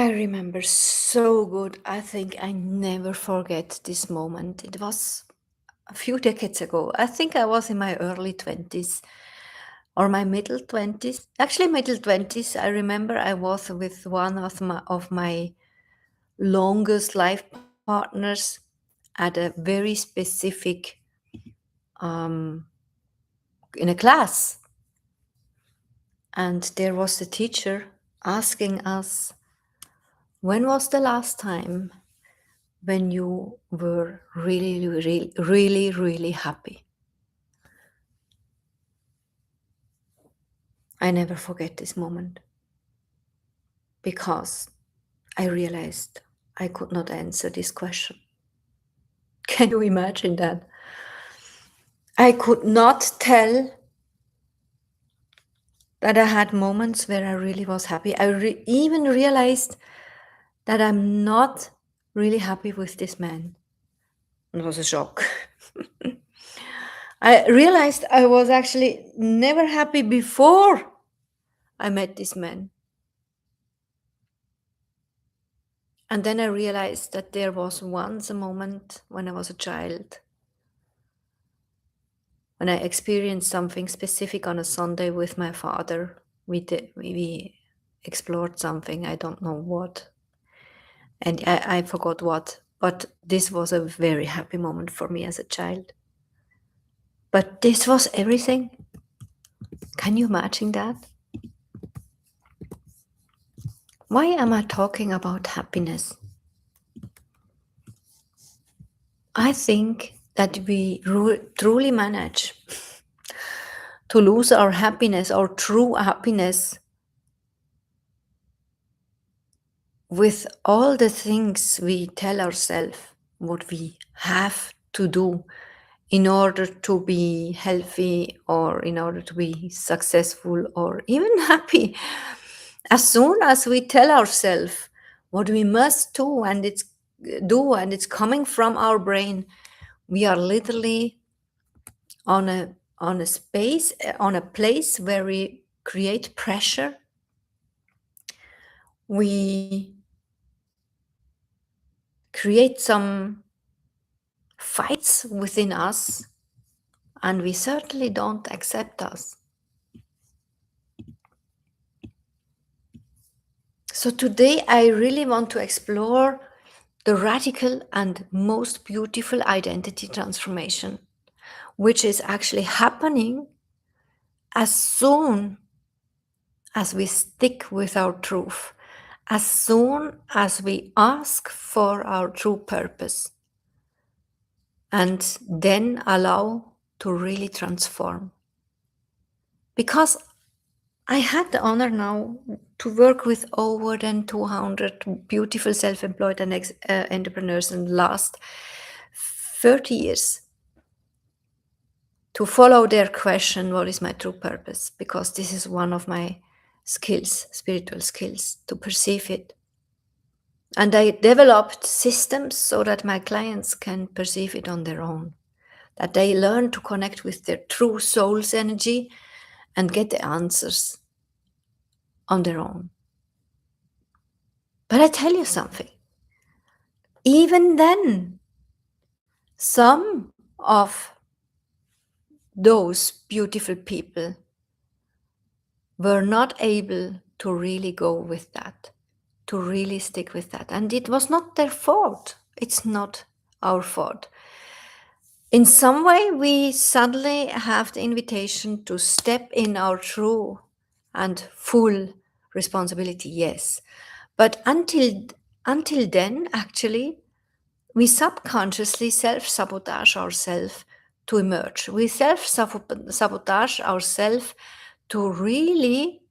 I remember so good. I think I never forget this moment. It was a few decades ago. I think I was in my early 20s or my middle 20s. Actually, middle 20s. I remember I was with one of my longest life partners at a very specific um, in a class, and there was the teacher asking us, when was the last time when you were really, really, really, really happy? I never forget this moment because I realized I could not answer this question. Can you imagine that? I could not tell that I had moments where I really was happy. I even realized that I'm not really happy with this man. It was a shock. I realized I was actually never happy before I met this man. And then I realized that there was once a moment when I was a child, when I experienced something specific on a Sunday with my father. We explored something, I don't know what, and I forgot what, but this was a very happy moment for me as a child. But this was everything. Can you imagine that? Why am I talking about happiness? I think that we truly manage to lose our happiness, our true happiness, with all the things we tell ourselves what we have to do in order to be healthy or in order to be successful or even happy. As soon as we tell ourselves what we must do and it's coming from our brain, we are literally on a space, on a place where we create pressure. We create some fights within us, and we certainly don't accept us. So today I really want to explore the radical and most beautiful identity transformation, which is actually happening as soon as we stick with our truth, as soon as we ask for our true purpose, and then allow to really transform. Because I had the honor now to work with over than 200 beautiful self-employed and entrepreneurs in the last 30 years to follow their question, what is my true purpose? Because this is one of my skills, spiritual skills, to perceive it. And I developed systems so that my clients can perceive it on their own, that they learn to connect with their true soul's energy and get the answers on their own. But I tell you something, even then, some of those beautiful people were not able to really go with that, to really stick with that. And it was not their fault. It's not our fault. In some way, we suddenly have the invitation to step in our true and full responsibility, yes. But until then, actually, we subconsciously self-sabotage ourselves to emerge. We self-sabotage ourselves to really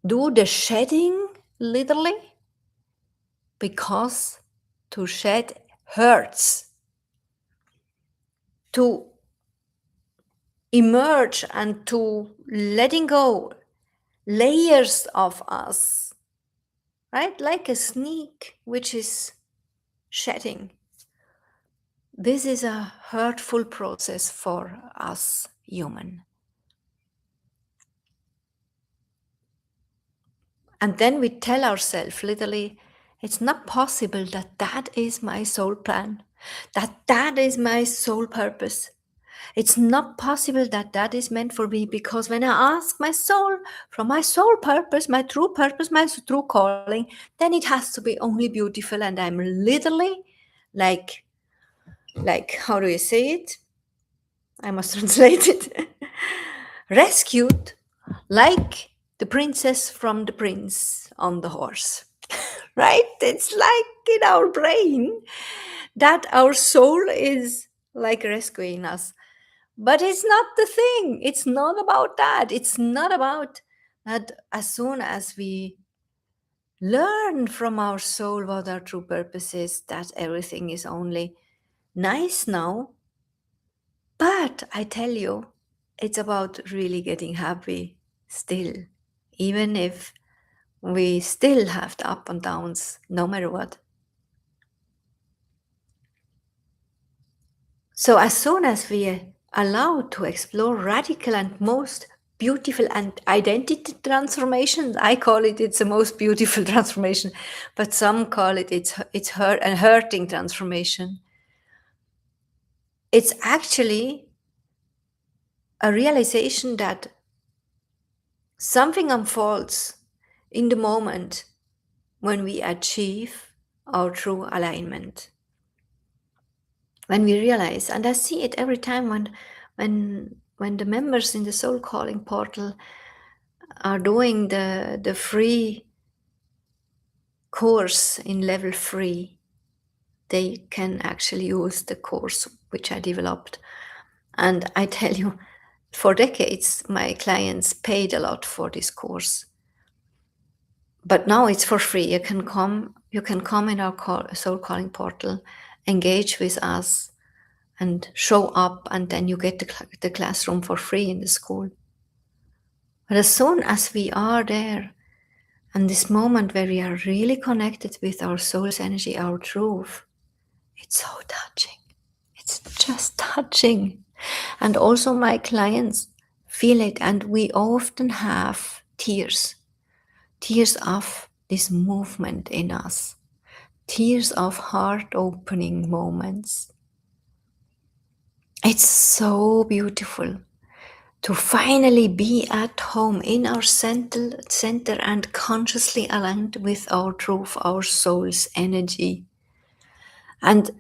do the shedding, literally, because to shed hurts. To emerge and to letting go layers of us, right? Like a snake which is shedding. This is a hurtful process for us human. And then we tell ourselves literally, it's not possible that that is my soul plan, that that is my soul purpose. It's not possible that that is meant for me, because when I ask my soul from my soul purpose, my true calling, then it has to be only beautiful. And I'm literally like, how do you say it? I must translate it. Rescued like the princess from the prince on the horse. Right? It's like in our brain that our soul is like rescuing us. But it's not the thing. It's not about that. It's not about that. As soon as we learn from our soul what our true purpose is, that everything is only nice now. But I tell you, it's about really getting happy still, even if we still have the up and downs, no matter what. So as soon as we are allowed to explore radical and most beautiful and identity transformation, I call it it's the most beautiful transformation, but some call it it's hurt and hurting transformation. It's actually a realization that something unfolds in the moment when we achieve our true alignment. When we realize, and I see it every time when the members in the soul calling portal are doing the free course in level 3, they can actually use the course which I developed. And I tell you, for decades my clients paid a lot for this course, but now it's for free. You can come in our soul calling portal, engage with us, and show up, and then you get the classroom for free in the school. But as soon as we are there, and this moment where we are really connected with our soul's energy, our truth, it's so touching. It's just touching. And also my clients feel it, and we often have tears of this movement in us, tears of heart opening moments. It's so beautiful to finally be at home in our center and consciously aligned with our truth, our soul's energy. And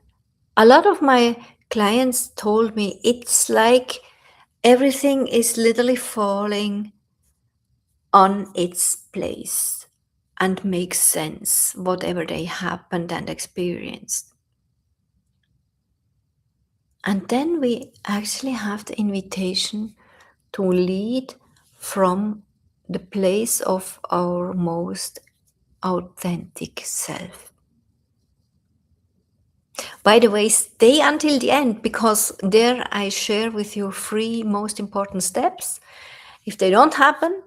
a lot of my clients told me it's like everything is literally falling on its place and makes sense, whatever they happened and experienced. And then we actually have the invitation to lead from the place of our most authentic self. By the way, stay until the end, because there I share with you 3 most important steps. If they don't happen,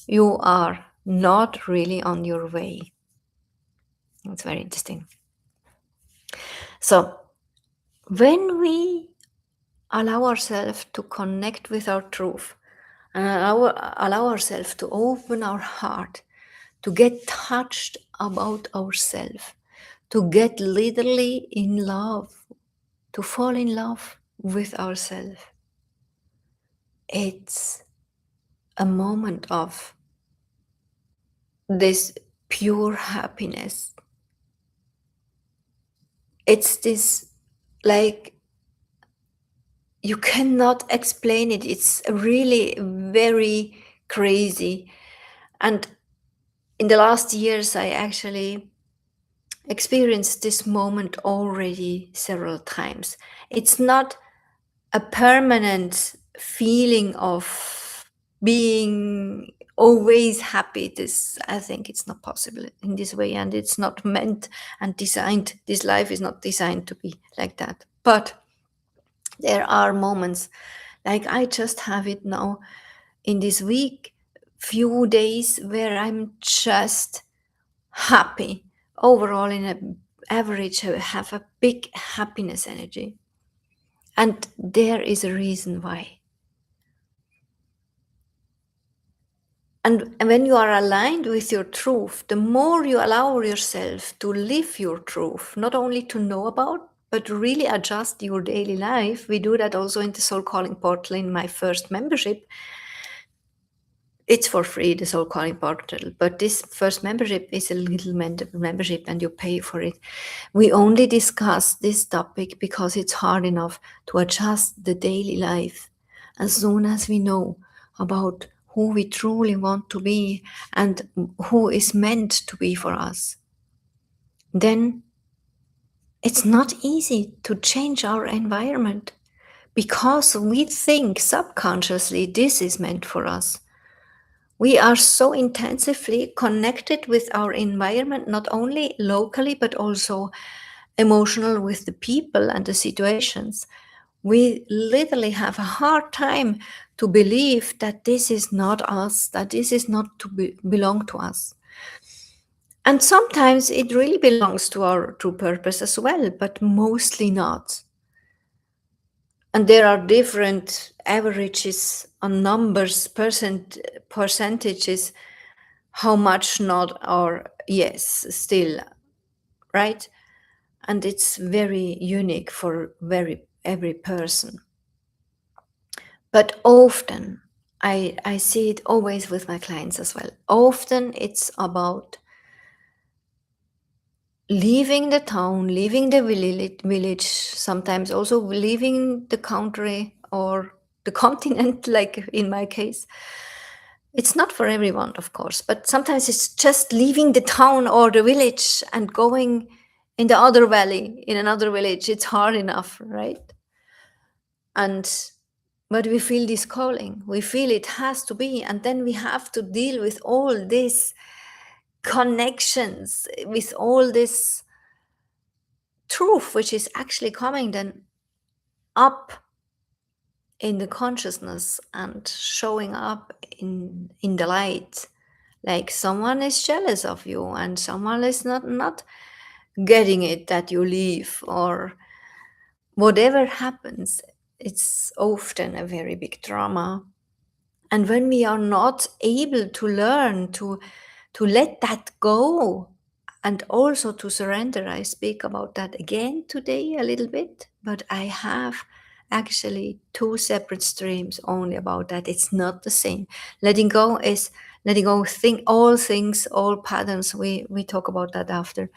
you are not really on your way. It's very interesting. So, when we allow ourselves to connect with our truth and allow ourselves to open our heart, to get touched about ourselves, to get literally in love, to fall in love with ourselves, it's a moment of this pure happiness. It's this, like, you cannot explain it. It's really very crazy. And in the last years, I actually experienced this moment already several times. It's not a permanent feeling of being always happy. This, I think it's not possible in this way, and it's not meant and designed. This life is not designed to be like that. But there are moments, like I just have it now in this week, few days where I'm just happy. Overall, in an average, I have a big happiness energy. And there is a reason why. And when you are aligned with your truth, the more you allow yourself to live your truth, not only to know about, but really adjust your daily life. We do that also in the Soul Calling Portal in my first membership. It's for free, the Soul Calling Portal, but this first membership is a little membership and you pay for it. We only discuss this topic because it's hard enough to adjust the daily life. As soon as we know about who we truly want to be and who is meant to be for us, then it's not easy to change our environment because we think subconsciously this is meant for us. We are so intensively connected with our environment, not only locally, but also emotional with the people and the situations. We literally have a hard time to believe that this is not us, that this is not to belong to us. And sometimes it really belongs to our true purpose as well, but mostly not. And there are different averages on numbers, percentages, how much not or yes, still, right? And it's very unique for every person. But often, I see it always with my clients as well. Often it's about leaving the town, leaving the village, sometimes also leaving the country or the continent, like in my case. It's not for everyone, of course, but sometimes it's just leaving the town or the village and going in the other valley, in another village. It's hard enough, right? And but we feel this calling. We feel it has to be, and then we have to deal with all these connections, with all this truth, which is actually coming then up in the consciousness and showing up in the light, like someone is jealous of you and someone is not getting it that you leave, or whatever happens. It's often a very big drama. And when we are not able to learn to let that go and also to surrender, I speak about that again today a little bit, but I have actually two separate streams only about that. It's not the same. Letting go is letting go all things, all patterns. We talk about that after.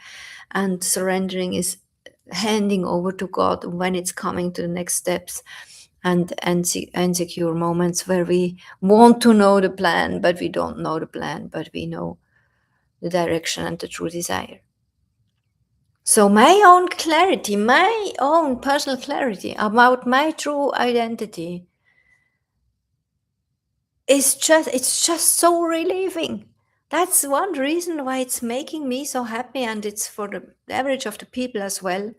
And surrendering is handing over to God when it's coming to the next steps, and insecure moments where we want to know the plan, but we don't know the plan, but we know the direction and the true desire. So my own clarity, my own personal clarity about my true identity it's just so relieving. That's one reason why it's making me so happy, and it's for the average of the people as well.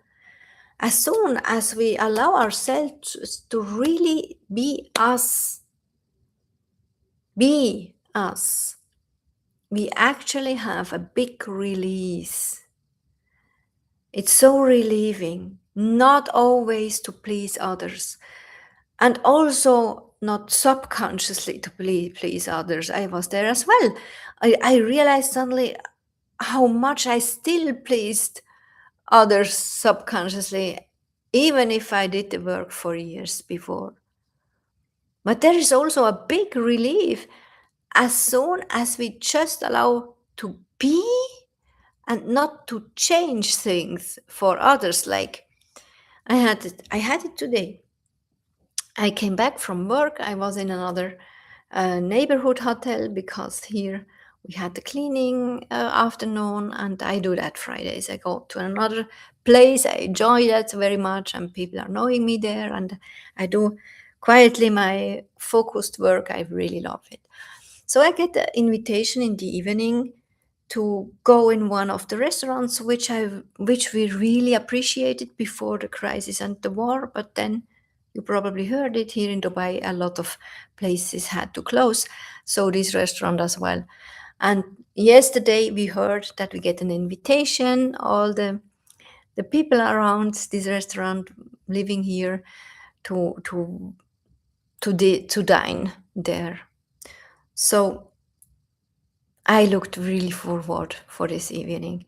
As soon as we allow ourselves to really be us, we actually have a big release. It's so relieving, not always to please others, and also not subconsciously to please others. I was there as well. I realized suddenly how much I still pleased others subconsciously, even if I did the work for years before. But there is also a big relief as soon as we just allow to be and not to change things for others. Like I had it today. I came back from work. I was in another neighborhood hotel because here we had the cleaning afternoon, and I do that Fridays. I go to another place. I enjoy that very much, and people are knowing me there, and I do quietly my focused work. I really love it. So I get the invitation in the evening to go in one of the restaurants which we really appreciated before the crisis and the war, but then you probably heard it here in Dubai, a lot of places had to close, so this restaurant as well. And yesterday we heard that we get an invitation, all the people around this restaurant living here to dine there. So I looked really forward for this evening.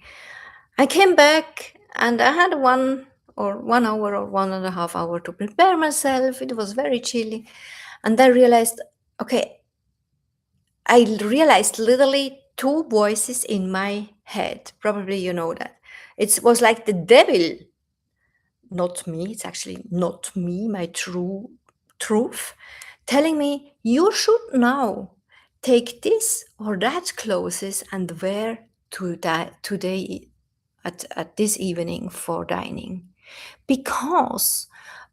I came back and I had 1 hour or 1.5 hours to prepare myself. It was very chilly. And I realized, okay, I realized literally two voices in my head. Probably you know that. It was like the devil, not me. It's actually not me, my true truth, telling me, you should now take this or that clothes and wear today at this evening for dining. Because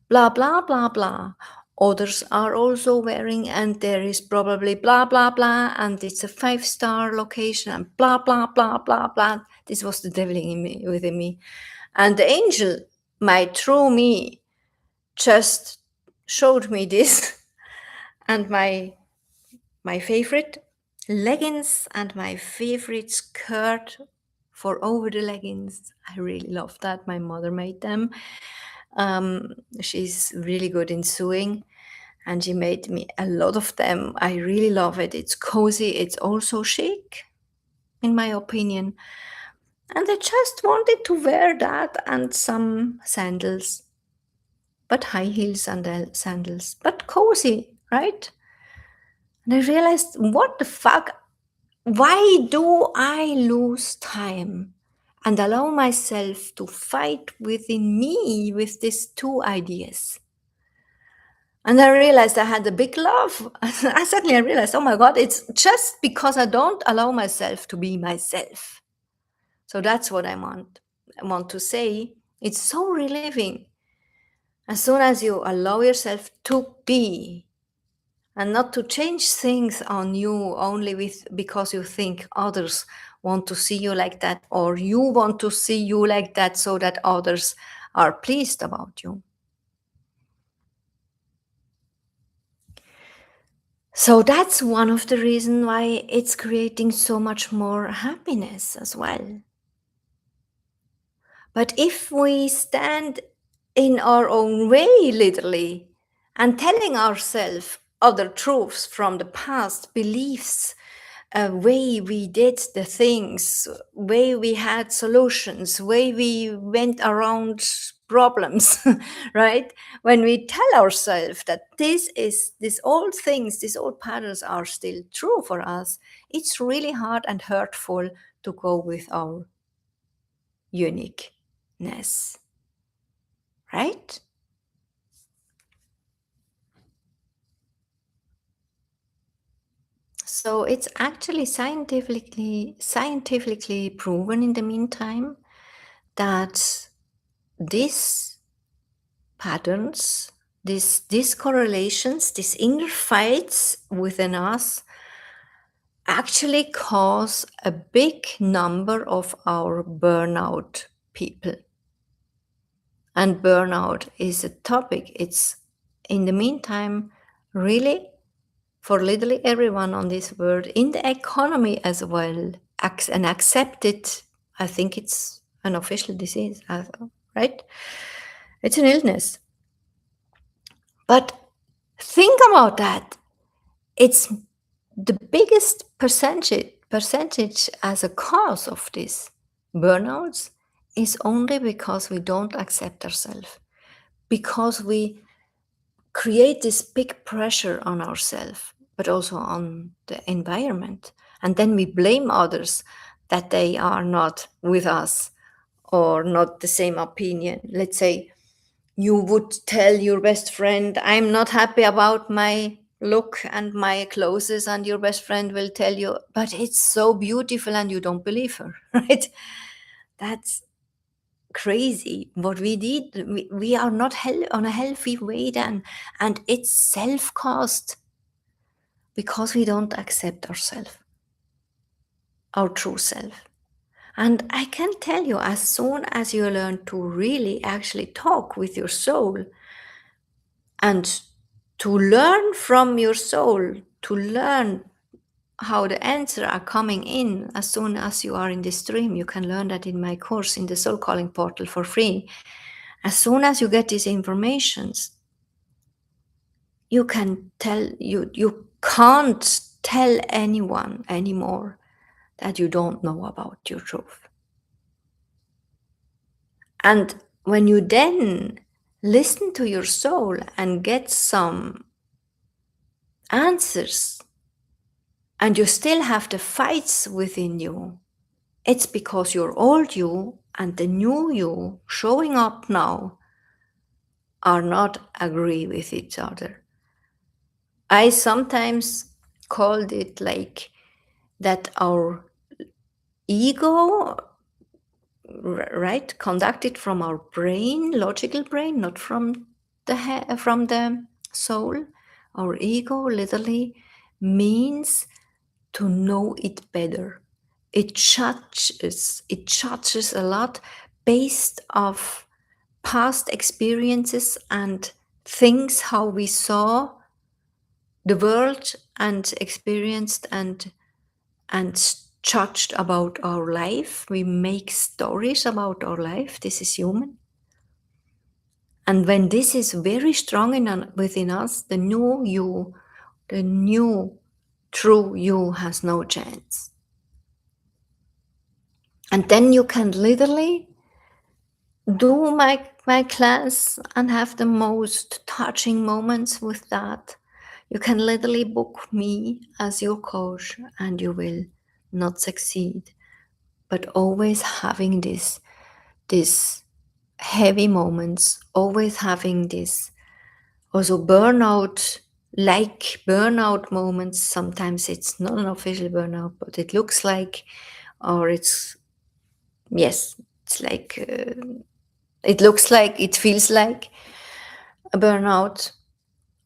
blah, blah, blah, blah. Others are also wearing, and there is probably blah, blah, blah, and it's a 5-star location, and blah, blah, blah, blah, blah. This was the devil in me, within me. And the angel, my true me, just showed me this and my favorite leggings and my favorite skirt for over the leggings. I really love that. My mother made them. She's really good in sewing and she made me a lot of them. I really love it. It's cozy. It's also chic, in my opinion. And I just wanted to wear that and some sandals, but high heels and sandals, but cozy, right? And I realized, what the fuck? Why do I lose time and allow myself to fight within me with these two ideas? And I realized I had a big love. Suddenly I realized, oh my God, it's just because I don't allow myself to be myself. So that's what I want to say. It's so relieving. As soon as you allow yourself to be and not to change things on you only because you think others want to see you like that, or you want to see you like that so that others are pleased about you. So that's one of the reasons why it's creating so much more happiness as well. But if we stand in our own way, literally, and telling ourselves other truths from the past, beliefs, way we did the things, way we had solutions, way we went around problems, right? When we tell ourselves that these old things, these old patterns are still true for us, it's really hard and hurtful to go with our uniqueness, right? So it's actually scientifically proven in the meantime that these patterns, these correlations, these inner fights within us actually cause a big number of our burnout people. And burnout is a topic. It's in the meantime really for literally everyone on this world, in the economy as well, and accepted. I think it's an official disease, right? It's an illness. But think about that. It's the biggest percentage as a cause of this burnouts is only because we don't accept ourselves, because we create this big pressure on ourselves, but also on the environment. And then we blame others that they are not with us or not the same opinion. Let's say you would tell your best friend, I'm not happy about my look and my clothes, and your best friend will tell you, but it's so beautiful, and you don't believe her, right? That's crazy what we did. We are not on a healthy way then, and it's self-caused because we don't accept ourselves, our true self. And I can tell you, as soon as you learn to really actually talk with your soul and to learn from your soul, to learn how the answers are coming in as soon as you are in this stream. You can learn that in my course in the Soul Calling Portal for free. As soon as you get these informations, you can't tell anyone anymore that you don't know about your truth. And when you then listen to your soul and get some answers, and you still have the fights within you, it's because your old you and the new you showing up now are not agree with each other. I sometimes called it like that our ego, right, conducted from our brain, logical brain, not from from the soul. Our ego literally means to know it better. It judges a lot based of past experiences and things how we saw the world and experienced and judged about our life. We make stories about our life. This is human. And when this is very strong within us, the new you, the new true you has no chance. And then you can literally do my class and have the most touching moments with that. You can literally book me as your coach and you will not succeed. But always having this heavy moments, always having this also burnout moments. Sometimes it's not an official burnout, but it looks like, or yes, it's like, it looks like, it feels like a burnout,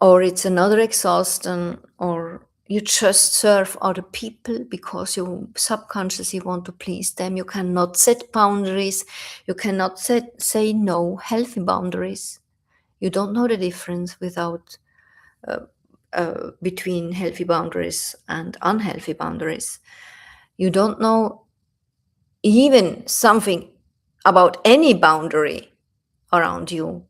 or it's another exhaustion, or you just serve other people because you subconsciously want to please them. You cannot set boundaries. You cannot say no, healthy boundaries. You don't know the difference without between healthy boundaries and unhealthy boundaries. You don't know even something about any boundary around you.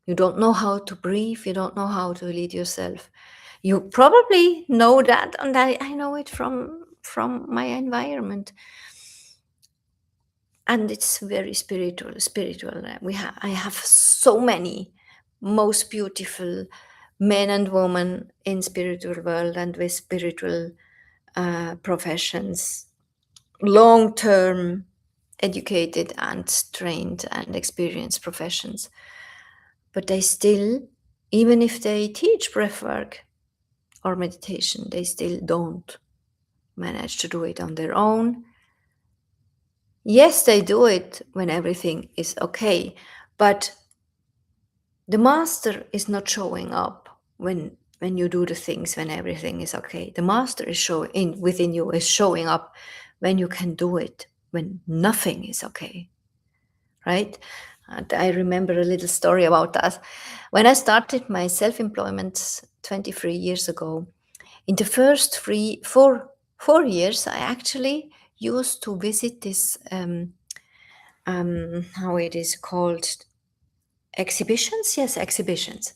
You don't know how to breathe. You don't know how to lead yourself. You probably know that, and I know it from my environment. And it's very spiritual. I have so many most beautiful men and women in spiritual world and with spiritual professions, long term educated and trained and experienced professions. But they still, even if they teach breathwork or meditation, they still don't manage to do it on their own. Yes, they do it when everything is okay, but the master is not showing up when you do the things when everything is okay. The master is showing in within you, is showing up when you can do it when nothing is okay, right? And I remember a little story about that. When I started my self-employment 23 years ago, in the first 4 years, I actually used to visit this how it is called, exhibitions. Yes, exhibitions.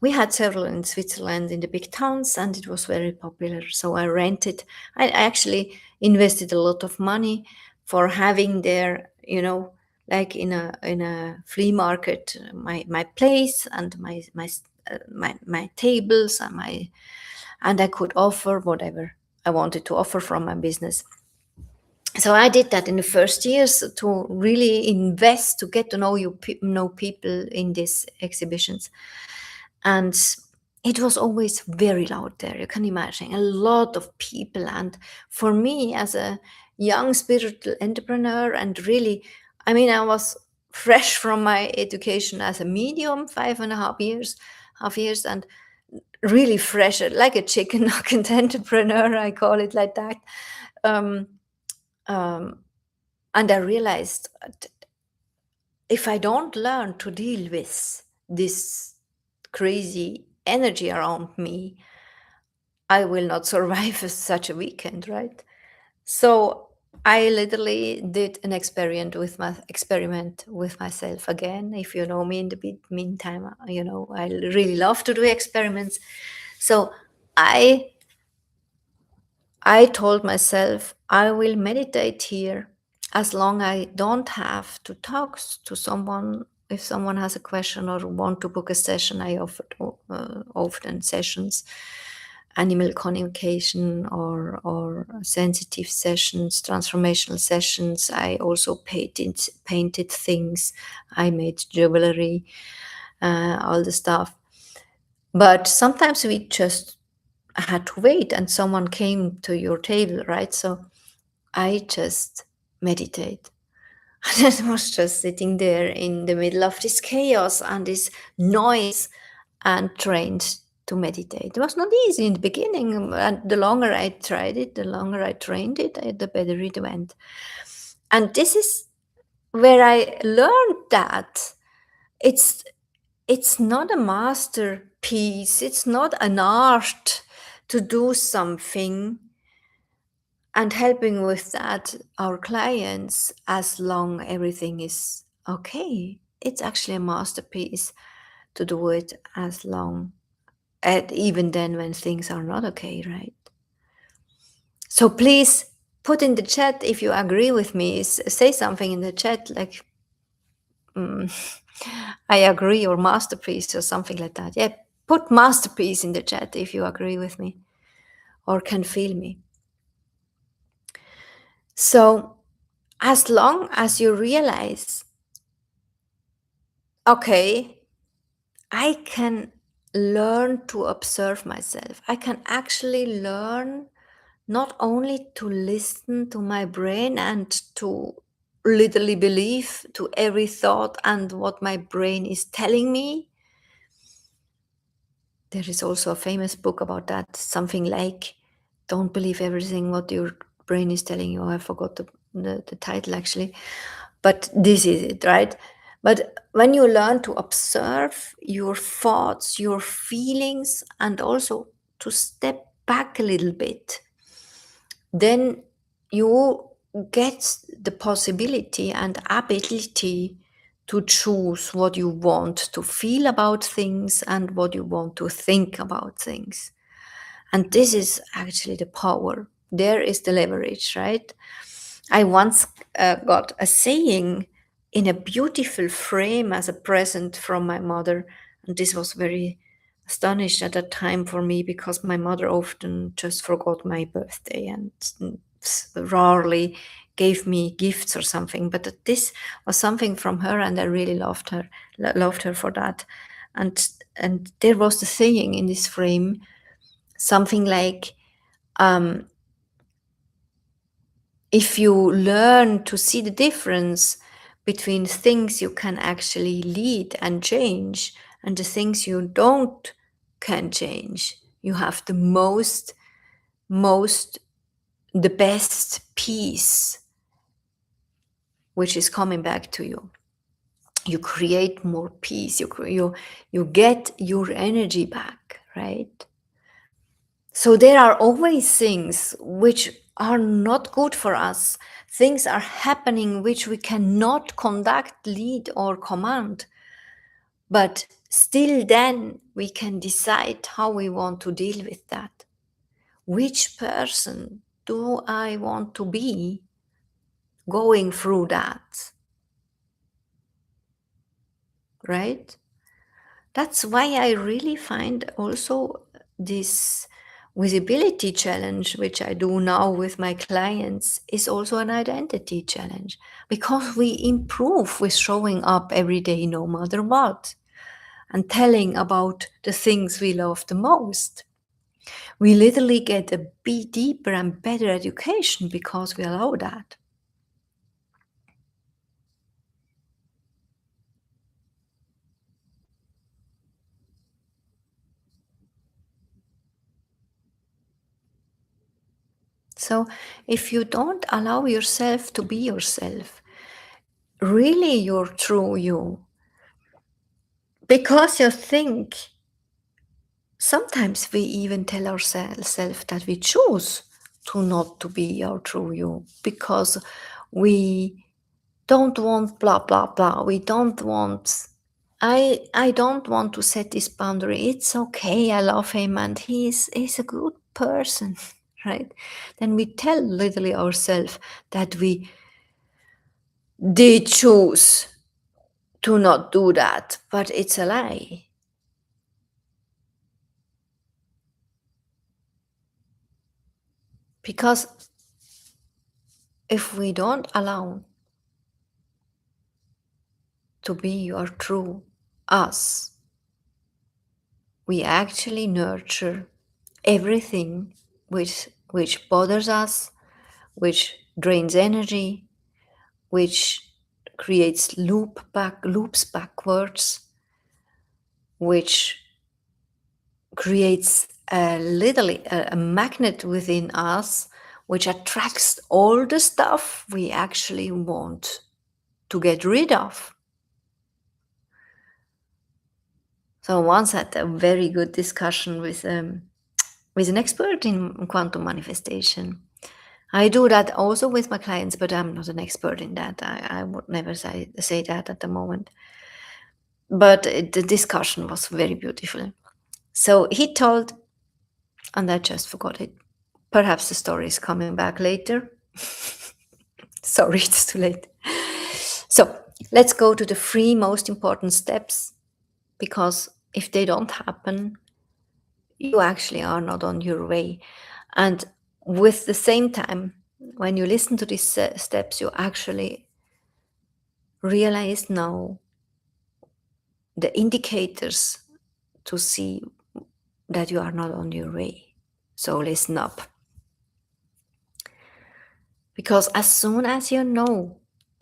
We had several in Switzerland in the big towns, and it was very popular. So I rented. I actually invested a lot of money for having there, like in a flea market, my place and my tables and I could offer whatever I wanted to offer from my business. So I did that in the first years to really invest, to get to know people in these exhibitions. And it was always very loud there. You can imagine a lot of people. And for me, as a young spiritual entrepreneur, and really, I mean, I was fresh from my education as a medium, 5.5 years, and really fresh, like a chicken nugget entrepreneur, I call it like that. Um, um, and I realized, if I don't learn to deal with this crazy energy around me, I will not survive such a weekend, right? So I literally did an experiment with myself again. If you know me in the meantime, I really love to do experiments. So I I told myself I will meditate here as long I don't have to talk to someone. If someone has a question or want to book a session, I offered often sessions, animal communication or sensitive sessions, transformational sessions. I also painted things. I made jewelry, all the stuff. But sometimes we just had to wait and someone came to your table, right? So I just meditate. And I was just sitting there in the middle of this chaos and this noise and trained to meditate. It was not easy in the beginning, and the longer I tried it, the longer I trained it, the better it went. And this is where I learned that it's it's not a masterpiece, it's not an art to do something and helping with that our clients as long everything is okay. It's actually a masterpiece to do it as long and even then when things are not okay, right? So please put in the chat if you agree with me. Say something in the chat like mm, I agree or masterpiece or something like that. Yeah, put masterpiece in the chat if you agree with me or can feel me. So as long as you realize, okay, I can learn to observe myself. I can actually learn not only to listen to my brain and to literally believe to every thought and what my brain is telling me. There is also a famous book about that, something like don't believe everything what your brain is telling you. I forgot the title actually, but this is it, right? But when you learn to observe your thoughts, your feelings, and also to step back a little bit, then you get the possibility and ability to choose what you want to feel about things and what you want to think about things. And this is actually the power. There is the leverage, right? I once got a saying in a beautiful frame as a present from my mother. And this was very astonished at that time for me because my mother often just forgot my birthday and rarely gave me gifts or something. But this was something from her, and I really loved her for that. And there was the saying in this frame, something like, if you learn to see the difference between things you can actually lead and change and the things you don't can change, you have the most the best peace which is coming back to you. You create more peace, you get your energy back, right? So there are always things which are not good for us. Things are happening which we cannot conduct, lead, or command. But still, then we can decide how we want to deal with that. Which person do I want to be going through that? Right? That's why I really find also this visibility challenge, which I do now with my clients, is also an identity challenge because we improve with showing up every day, no matter what, and telling about the things we love the most. We literally get a deeper and better education because we allow that. So if you don't allow yourself to be yourself, really your true you, because you think, sometimes we even tell ourselves that we choose to not to be our true you because we don't want blah blah blah, we don't want, I don't want to set this boundary, it's okay, I love him and he's a good person. right? Then we tell literally ourselves that we did choose to not do that, but it's a lie. Because if we don't allow to be your true us, we actually nurture everything which bothers us, which drains energy, which creates loops backwards, which creates literally a magnet within us which attracts all the stuff we actually want to get rid of. So once I had a very good discussion with an expert in quantum manifestation. I do that also with my clients, but I'm not an expert in that. I would never say that at the moment. But the discussion was very beautiful. So he told, and I just forgot it. Perhaps the story is coming back later. Sorry, it's too late. So let's go to the three most important steps, because if they don't happen, you actually are not on your way. And with the same time, when you listen to these steps, you actually realize now the indicators to see that you are not on your way. So listen up. Because as soon as you know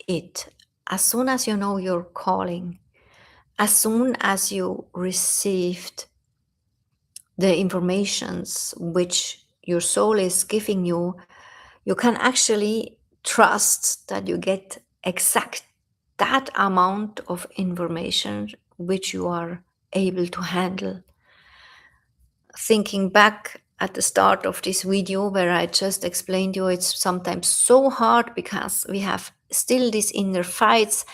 it, as soon as you know your calling, as soon as you received the informations which your soul is giving you, you can actually trust that you get exact that amount of information which you are able to handle. Thinking back at the start of this video where I just explained you, it's sometimes so hard because we have still these inner fights,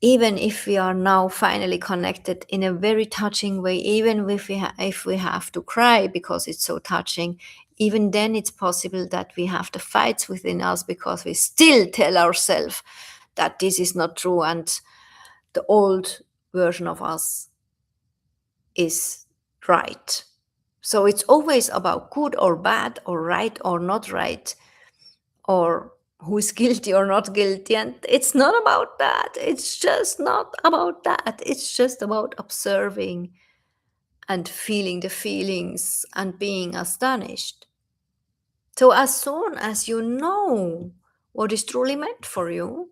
even if we are now finally connected in a very touching way, even if we have to cry because it's so touching, even then it's possible that we have the fights within us because we still tell ourselves that this is not true and the old version of us is right. So it's always about good or bad or right or not right, or who is guilty or not guilty. And it's not about that. It's just not about that. It's just about observing and feeling the feelings and being astonished. So as soon as you know what is truly meant for you,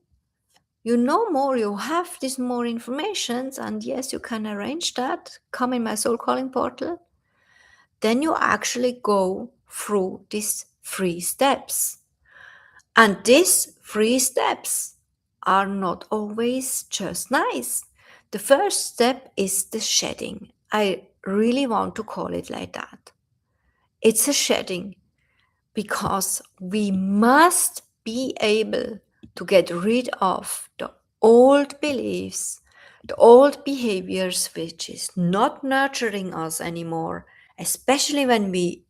you know more, you have this more information, and yes, you can arrange that. Come in my soul calling portal. Then you actually go through these three steps. And these three steps are not always just nice. The first step is the shedding. I really want to call it like that. It's a shedding because we must be able to get rid of the old beliefs, the old behaviors which is not nurturing us anymore, especially when we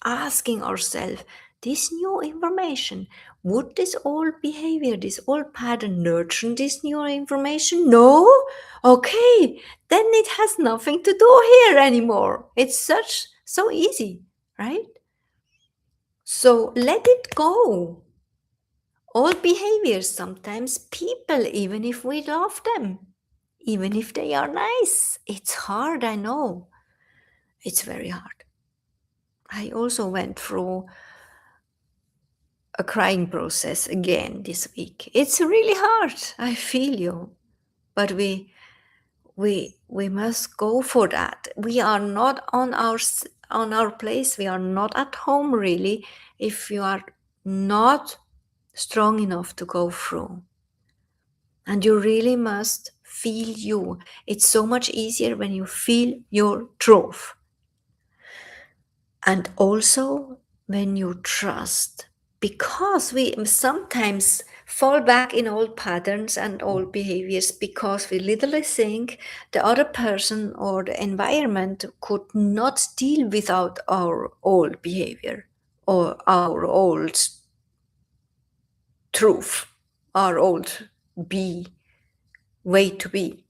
asking ourselves this new information, would this old behavior, this old pattern nurture this new information? No? Okay, then it has nothing to do here anymore. It's so easy, right? So let it go. Old behaviors, sometimes people, even if we love them, even if they are nice, it's hard, I know. It's very hard. I also went through a crying process again this week. It's really hard. I feel you. But we must go for that. We are not on our place. We are not at home really if you are not strong enough to go through. And you really must feel you. It's so much easier when you feel your truth. And also when you trust, because we sometimes fall back in old patterns and old behaviors because we literally think the other person or the environment could not deal without our old behavior. or our old truth, our old be way to be.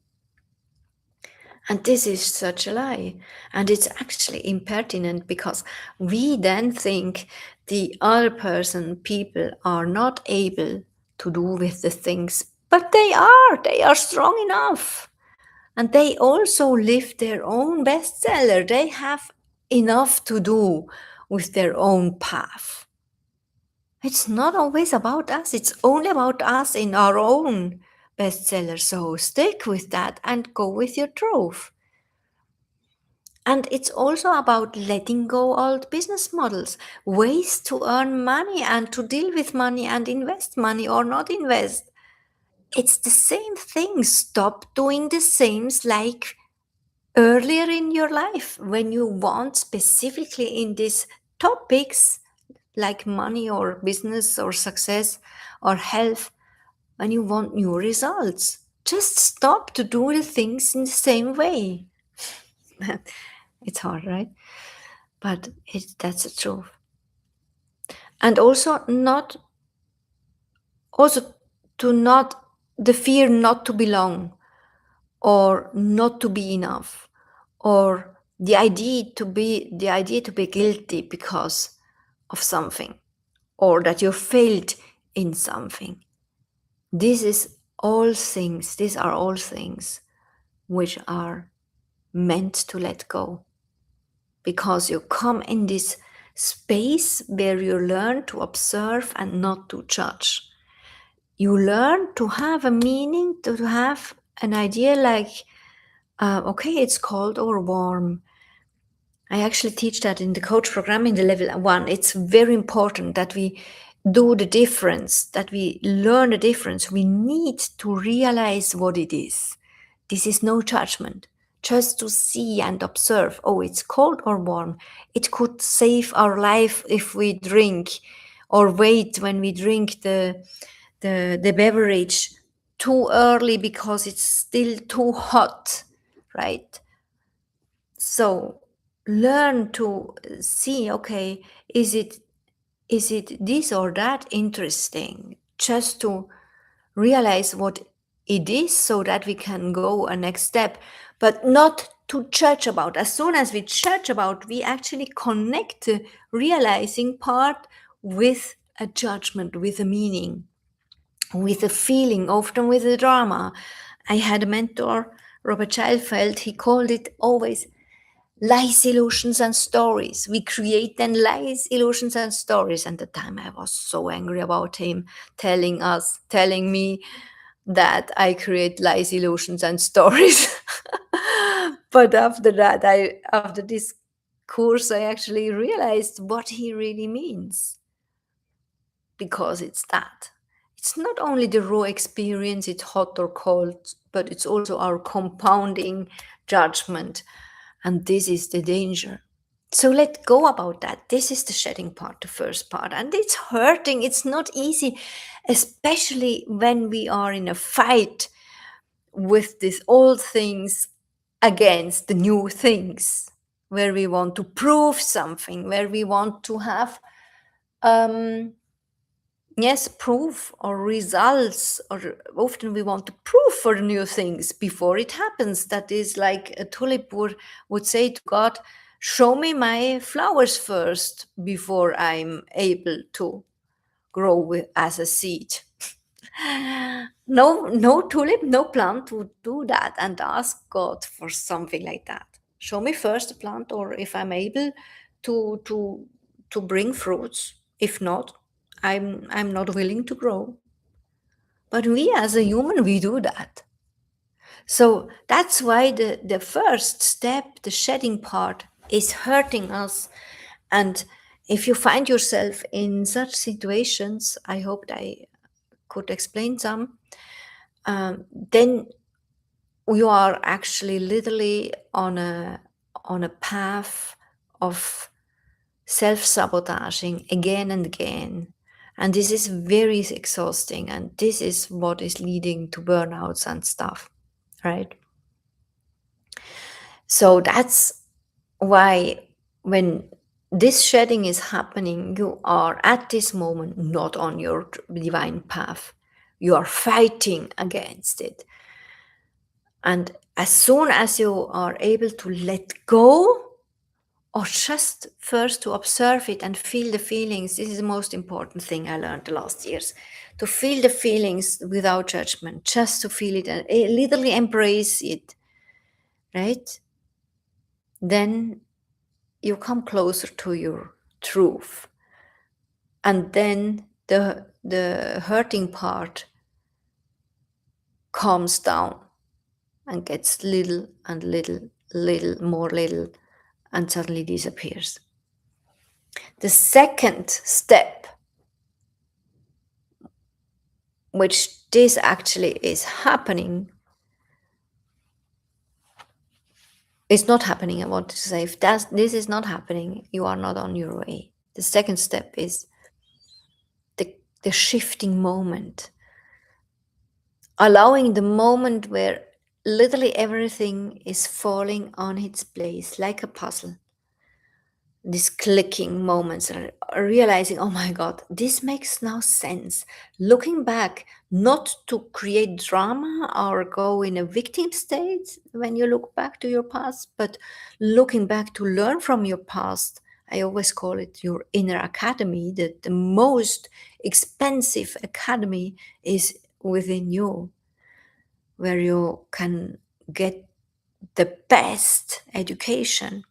And this is such a lie. And it's actually impertinent because we then think the other person, people, are not able to do with the things, but they are strong enough. And they also live their own bestseller. They have enough to do with their own path. It's not always about us, it's only about us in our own bestseller. So stick with that and go with your truth. And it's also about letting go old business models, ways to earn money and to deal with money and invest money or not invest. It's the same thing. Stop doing the same like earlier in your life when you want specifically in these topics like money or business or success or health, when you want new results. Just stop to do the things in the same way. It's hard, right? But that's the truth. And also not also to not the fear not to belong or not to be enough or the idea to be guilty because of something or that you failed in something. These are all things which are meant to let go, because you come in this space where you learn to observe and not to judge. You learn to have a meaning, to have an idea like, okay, it's cold or warm. I actually teach that in the coach program in the level 1. It's very important that we do the difference, that we learn the difference. We need to realize what it is. This is no judgment, just to see and observe. Oh, it's cold or warm. It could save our life if we drink or wait when we drink the beverage too early because it's still too hot, right? So learn to see, okay, is it this or that interesting, just to realize what it is so that we can go a next step, but not to judge about. As soon as we judge about, we actually connect the realizing part with a judgment, with a meaning, with a feeling, often with a drama. I had a mentor, Robert Childfeld, he called it always lies, illusions, and stories. We create then lies, illusions, and stories. And at the time I was so angry about him telling me that I create lies, illusions, and stories. But after this course, I actually realized what he really means. Because it's that. It's not only the raw experience, it's hot or cold, but it's also our compounding judgment. And this is the danger. So let go about that. This is the shedding part, the first part. And it's hurting. It's not easy, especially when we are in a fight with these old things against the new things, where we want to prove something, where we want to have yes, proof or results, or often we want to prove for new things before it happens. That is like a tulip would say to God, show me my flowers first before I'm able to grow as a seed. No tulip, no plant would do that and ask God for something like that. Show me first the plant, or if I'm able to to to bring fruits. If not, I'm not willing to grow. But we as a human, we do that. So that's why the first step, the shedding part, is hurting us. And if you find yourself in such situations, I hope that I could explain some, then you are actually literally on a path of self-sabotaging again and again. And this is very exhausting, and this is what is leading to burnouts and stuff, right? So that's why when this shedding is happening. You are at this moment not on your divine path. You are fighting against it. And as soon as you are able to let go, or just first to observe it and feel the feelings, this is the most important thing I learned the last years. To feel the feelings without judgment, just to feel it and literally embrace it, right? Then you come closer to your truth. And then the hurting part calms down and gets little and little more little, and suddenly disappears. The second step, which this actually is happening, is not happening. I want to say, if this is not happening, you are not on your way. The second step is the shifting moment, allowing the moment where literally everything is falling on its place like a puzzle. These clicking moments, realizing, oh my God, this makes no sense. Looking back, not to create drama or go in a victim state when you look back to your past, but looking back to learn from your past. I always call it your inner academy. That the most expensive academy is within you, where you can get the best education.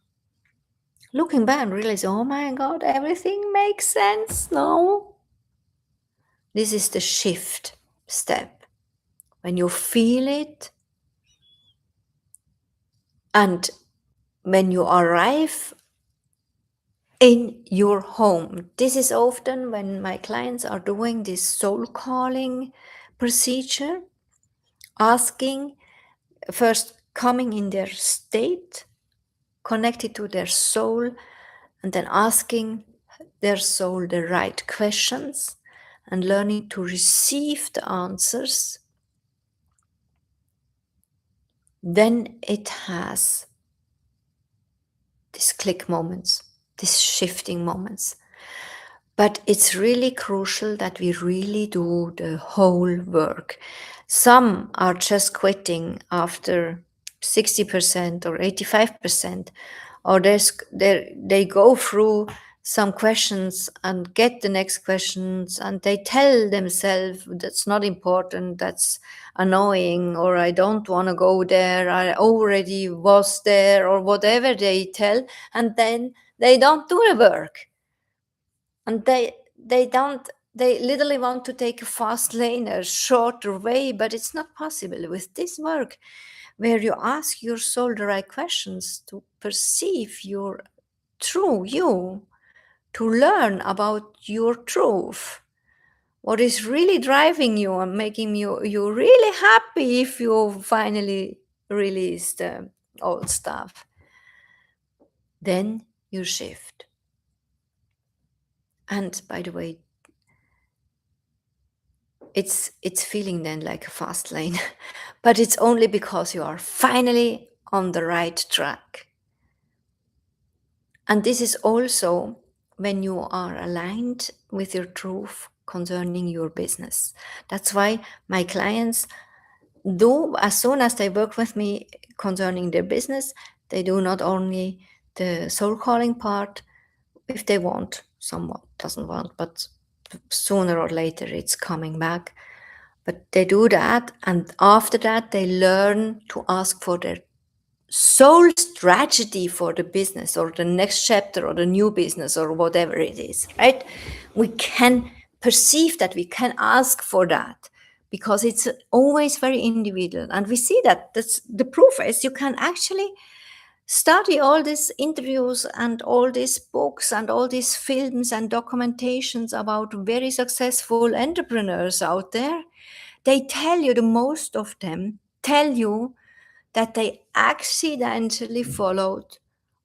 Looking back and realize, oh my God, everything makes sense now. This is the shift step. When you feel it, and when you arrive in your home. This is often when my clients are doing this soul calling procedure, asking, first coming in their state, connected to their soul, and then asking their soul the right questions and learning to receive the answers. Then it has these click moments, these shifting moments. But it's really crucial that we really do the whole work. Some are just quitting after 60% or 85%, or they go through some questions and get the next questions, and they tell themselves that's not important, that's annoying, or I don't want to go there, I already was there, or whatever they tell, and then they don't do the work. And they literally want to take a fast lane, a shorter way, but it's not possible with this work, where you ask your soul the right questions to perceive your true you, to learn about your truth, what is really driving you and making you really happy if you finally release the old stuff. Then you shift. And by the way, it's feeling then like a fast lane, but it's only because you are finally on the right track. And this is also when you are aligned with your truth concerning your business. That's why my clients do, as soon as they work with me concerning their business, they do not only the soul calling part if they want. Someone doesn't want, but sooner or later it's coming back. But they do that, and after that, they learn to ask for their soul strategy for the business or the next chapter or the new business or whatever it is, right? We can perceive that, we can ask for that because it's always very individual. And we see that that's the proof is you can actually study all these interviews and all these books and all these films and documentations about very successful entrepreneurs out there. They tell you, the most of them tell you that they accidentally followed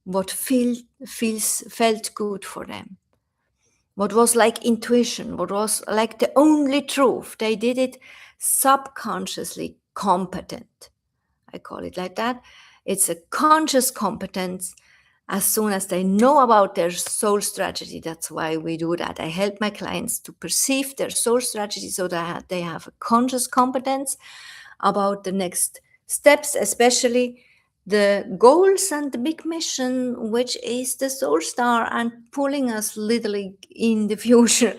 what felt good for them, what was like intuition, what was like the only truth. They did it subconsciously competent. I call it like that. It's a conscious competence, as soon as they know about their soul strategy. That's why we do that. I help my clients to perceive their soul strategy so that they have a conscious competence about the next steps, especially the goals and the big mission, which is the soul star and pulling us literally in the future,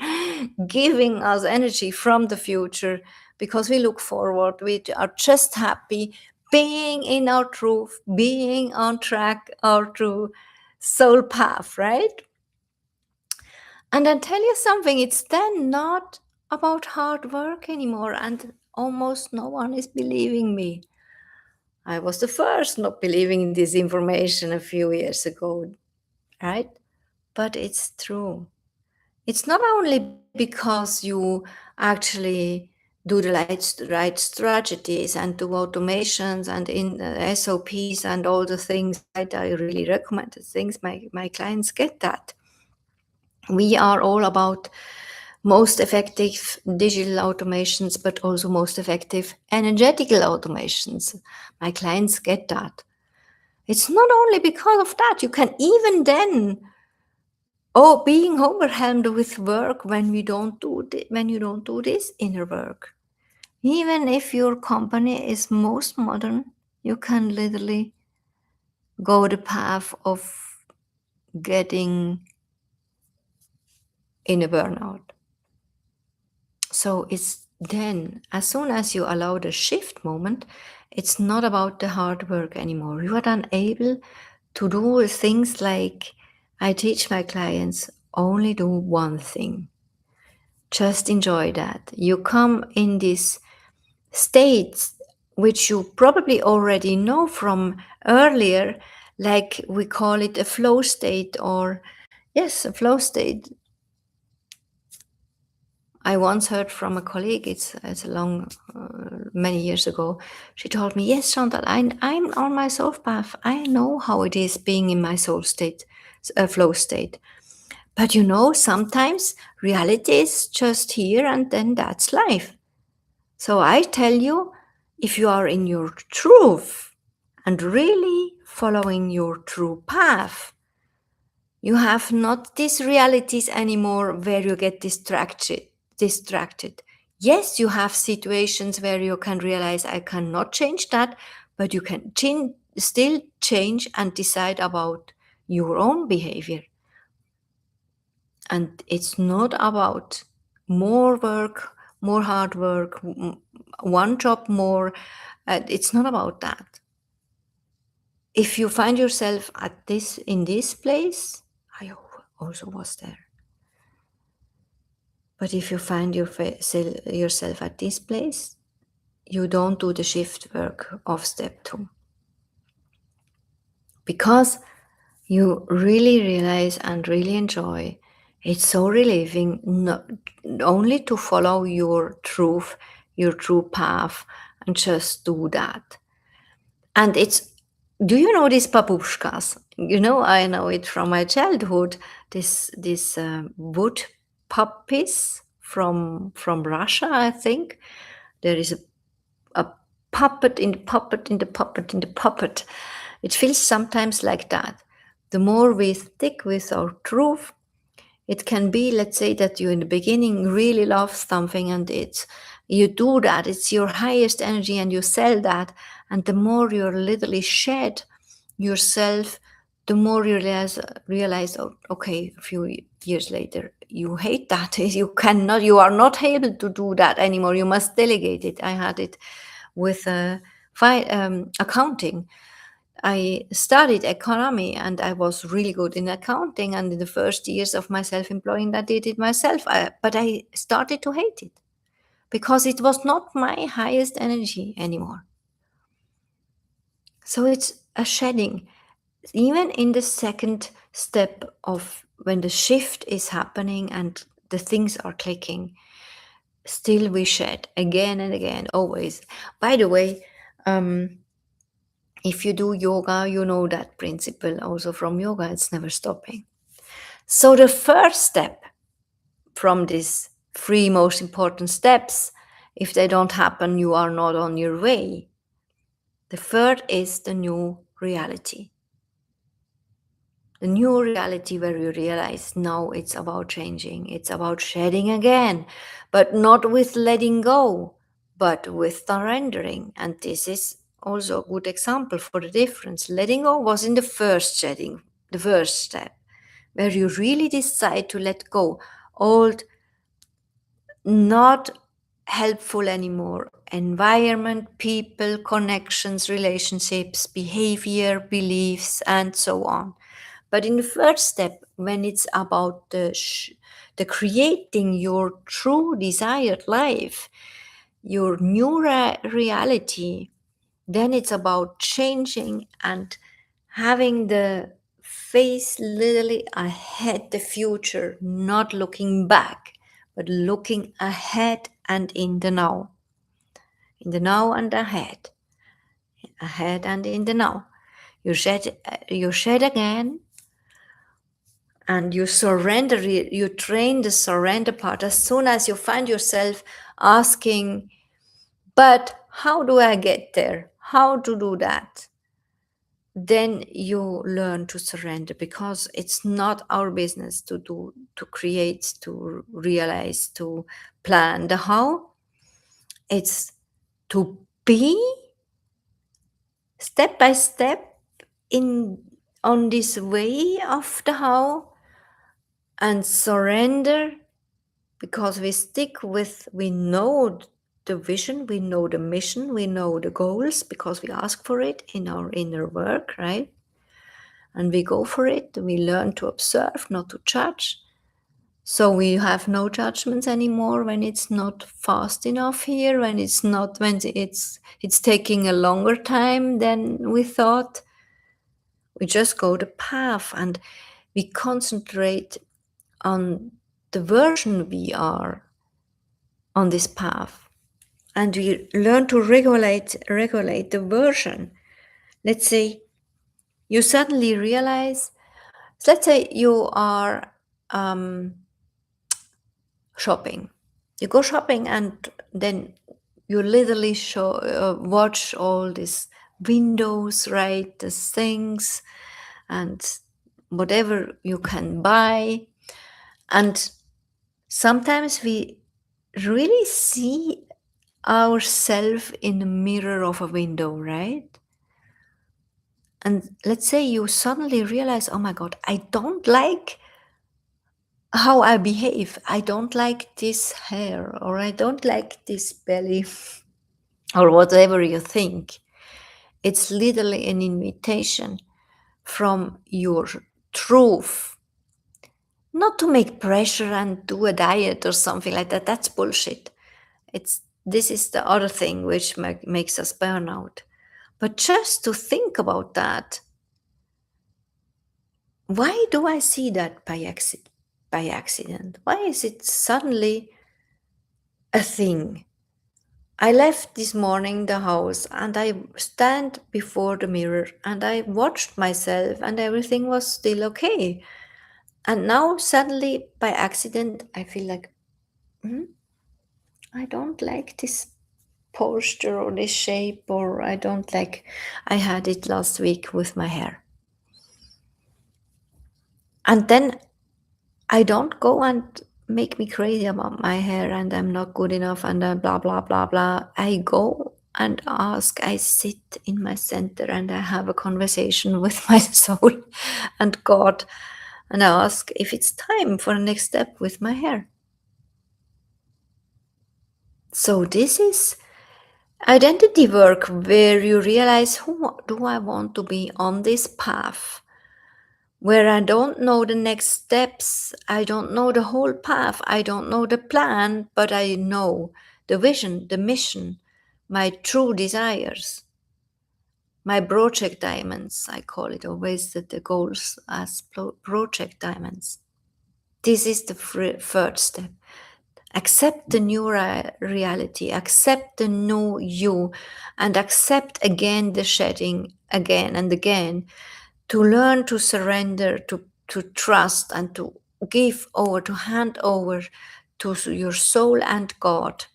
giving us energy from the future, because we look forward. We are just happy being in our truth, being on track, our true soul path, right? And I tell you something, it's then not about hard work anymore, and almost no one is believing me. I was the first not believing in this information a few years ago, right? But it's true. It's not only because you actually do the right strategies and do automations and in SOPs and all the things, right? I really recommend the things. My clients get that. We are all about most effective digital automations, but also most effective energetical automations. My clients get that. It's not only because of that. You can even then, being overwhelmed with work when when you don't do this inner work. Even if your company is most modern, you can literally go the path of getting in a burnout. So it's then, as soon as you allow the shift moment, it's not about the hard work anymore. You are then able to do things like I teach my clients only do one thing. Just enjoy that. You come in this state, which you probably already know from earlier, like we call it a flow state, or yes, a flow state. I once heard from a colleague, it's a long, many years ago, she told me, yes, Chantal, I'm on my soul path. I know how it is being in my soul state, flow state. But sometimes reality is just here and then that's life. So I tell you, if you are in your truth and really following your true path, you have not these realities anymore where you get distracted. Yes, you have situations where you can realize I cannot change that, but you can still change and decide about your own behavior. And it's not about more work, more hard work, one job more. It's not about that. If you find yourself in this place, I also was there. But if you find yourself at this place, you don't do the shift work of step 2. Because you really realize and really enjoy. It's so relieving not only to follow your truth, your true path, and just do that. And do you know these babushkas? I know it from my childhood. This wood puppies from Russia, I think. There is a puppet in the puppet in the puppet in the puppet. It feels sometimes like that. The more we stick with our truth, it can be, let's say that you in the beginning really love something and you do that, it's your highest energy and you sell that. And the more you literally shed yourself, the more you realize, oh, okay, a few years later, you hate that. You are not able to do that anymore. You must delegate it. I had it with accounting. I studied economy and I was really good in accounting. And in the first years of my self-employment, I did it myself. But I started to hate it because it was not my highest energy anymore. So it's a shedding. Even in the second step of when the shift is happening and the things are clicking, still we shed again and again, always. By the way, if you do yoga, you know that principle also from yoga, it's never stopping. So the first step from these 3 most important steps, if they don't happen, you are not on your way. The third is the new reality. The new reality where you realize now it's about changing, it's about shedding again, but not with letting go, but with surrendering. And this is also a good example for the difference. Letting go was in the first shedding, the first step, where you really decide to let go old, not helpful anymore environment, people, connections, relationships, behavior, beliefs, and so on. But in the first step, when it's about the creating your true desired life, your new reality, then it's about changing and having the face literally ahead, the future, not looking back, but looking ahead and in the now and ahead and in the now. You shed again, and you surrender. You train the surrender part as soon as you find yourself asking, but how do I get there? How to do that? Then you learn to surrender, because it's not our business to do, to create, to realize, to plan the how. It's to be step by step in on this way of the how, and surrender, because we stick with, we know the vision, we know the mission, we know the goals, because we ask for it in our inner work, right? And we go for it. We learn to observe, not to judge. So we have no judgments anymore when it's not fast enough here, when it's taking a longer time than we thought. We just go the path, and we concentrate on the version we are on this path, and we learn to regulate the version. Let's say you suddenly realize, let's say you are shopping. You go shopping, and then you literally watch all these windows, right? The things and whatever you can buy. And sometimes we really see ourselves in the mirror of a window, right? And let's say you suddenly realize, oh my God, I don't like how I behave. I don't like this hair, or I don't like this belly, or whatever you think. It's literally an invitation from your truth, not to make pressure and do a diet or something like that. That's bullshit. This is the other thing which makes us burn out. But just to think about that, why do I see that by accident? Why is it suddenly a thing? I left this morning the house, and I stand before the mirror, and I watched myself, and everything was still okay. And now suddenly by accident I feel like, "Hmm, I don't like this posture or this shape, or I don't like, I had it last week with my hair." And then I don't go and make me crazy about my hair and I'm not good enough and blah, blah, blah, blah. I go and ask, I sit in my center and I have a conversation with my soul and God, and I ask if it's time for the next step with my hair. So this is identity work, where you realize, who do I want to be on this path, where I don't know the next steps, I don't know the whole path, I don't know the plan, but I know the vision, the mission, my true desires, my project diamonds. I call it always the goals as project diamonds. This is the third step. Accept the new reality, accept the new you, and accept again the shedding again and again, to learn to surrender, to trust, and to give over, to hand over to your soul and God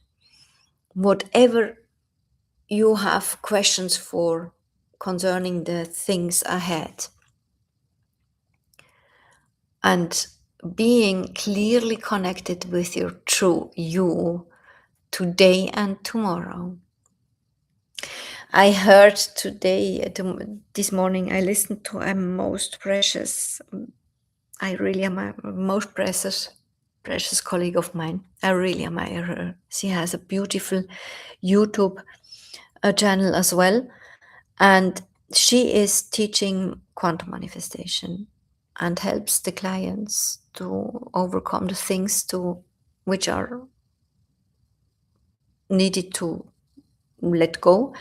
whatever you have questions for concerning the things ahead. and being clearly connected with your true you today and tomorrow. I heard today, this morning, I listened to a most precious, I really am a most precious colleague of mine. I really admire her. She has a beautiful YouTube channel as well. And she is teaching quantum manifestation and helps the clients to overcome the things to which are needed to let go,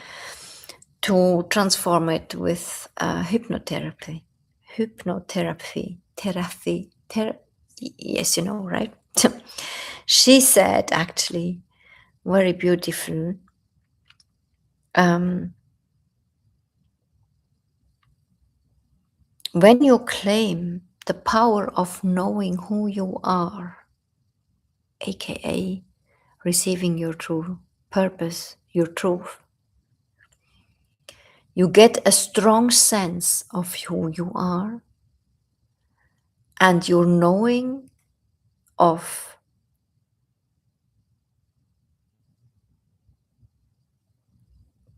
to transform it with hypnotherapy. Yes, you know, right? She said, actually, very beautiful. Um, when you claim the power of knowing who you are, aka receiving your true purpose, your truth, you get a strong sense of who you are and your knowing of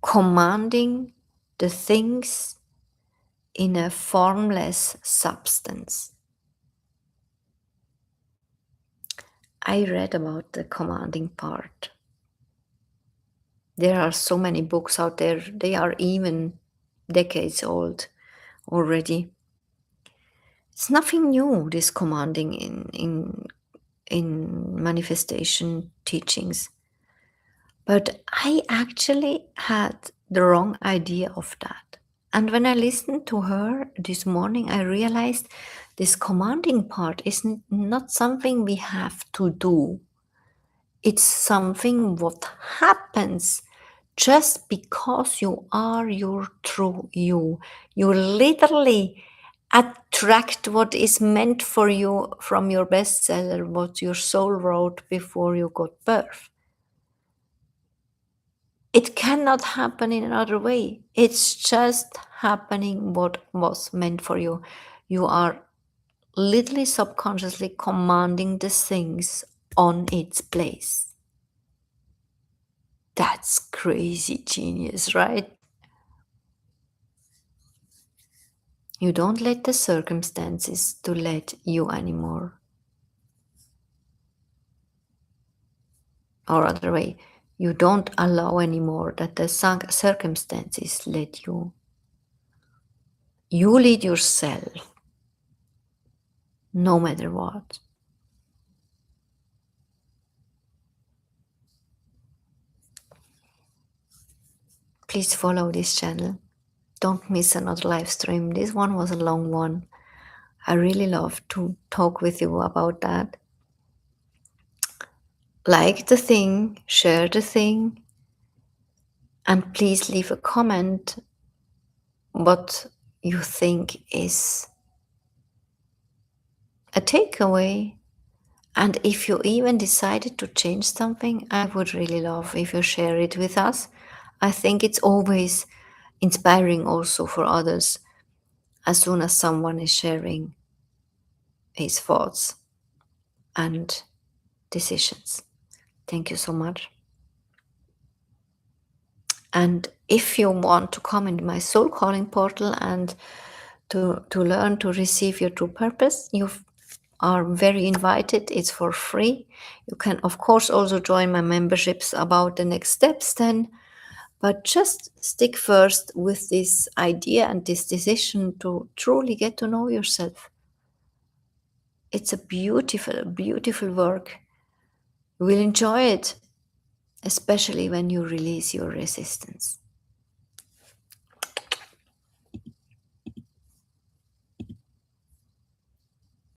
commanding the things in a formless substance. I read about the commanding part. There are so many books out there, they are even decades old already. It's nothing new, this commanding in manifestation teachings. But I actually had the wrong idea of that. And when I listened to her this morning, I realized this commanding part is not something we have to do. It's something what happens just because you are your true you. You literally attract what is meant for you from your bestseller, what your soul wrote before you got birth. It cannot happen in another way. It's just happening what was meant for you. You are literally subconsciously commanding the things on its place. That's crazy genius, right? You don't let the circumstances to let you anymore. Or other way, you don't allow anymore that the circumstances let you. You lead yourself, no matter what. Please follow this channel. Don't miss another live stream. This one was a long one. I really love to talk with you about that. Like the thing, share the thing, and please leave a comment what you think is a takeaway. And if you even decided to change something, I would really love if you share it with us. I think it's always inspiring also for others as soon as someone is sharing his thoughts and decisions. Thank you so much. And if you want to come into my soul calling portal and to learn to receive your true purpose, you are very invited. It's for free. You can, of course, also join my memberships about the next steps then. But just stick first with this idea and this decision to truly get to know yourself. It's a beautiful, beautiful work. You will enjoy it, especially when you release your resistance.